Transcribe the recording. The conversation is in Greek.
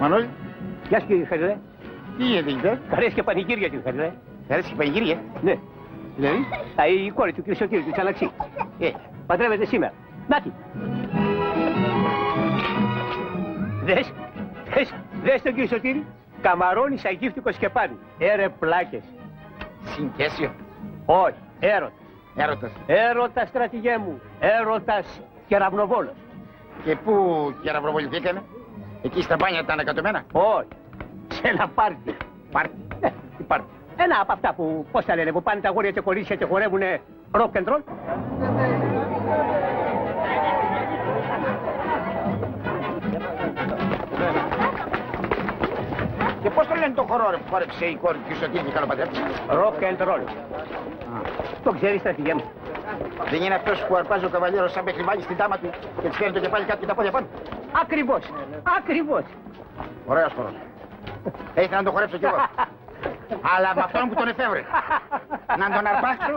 Μανώλη. Γεια σου κύριε Χαριλέ. Τι γίνεται εκεί πέρα? Καρές και πανηγύρια κύριε Χαριλέ. Καρές και πανηγύρια. Ναι. Δηλαδή. Η κόρη του κύριου Σωτήρη του Τσαλαξή. Παντρεύεται σήμερα. Νάτι. Δες τον κύριο Σωτήρη. Καμαρώνης αγύφτικος και πάλι. Έρε πλάκες. Συγκέσιο. Όχι, έρωτα. Έρωτας. Έρωτα στρατηγέ μου. Έρωτας κεραυνοβόλος. Και πού κεραυνοβοληθήκανε? Εκεί στα μπάνια τα ανακατωμένα? Όχι. Σε ένα πάρτι. Πάρτι. Τι πάρτι? Ένα από αυτά που, πώς τα λένε, που πάνε τα αγόρια και κορίτσια και χορεύουνε rock and roll. Και πώς το λένε το χορό ρε που χόρεψε η κόρη του Σωτήρη και καλοπατρέψε? Rock and roll. Το ξέρεις στρατηγέ μου. Δεν είναι αυτός που αρπάζει ο καβαλιέρος σαν παιχνιβάλι στην τάμα του και της φέρνει το κεφάλι κάτω και τα πόδια πάνω? Ακριβώς. Ακριβώς. Ωραίος χορός. Ήθελα να τον χορέψω κι εγώ. Αλλά με αυτόν που τον εφεύρε. Να τον αρπάξω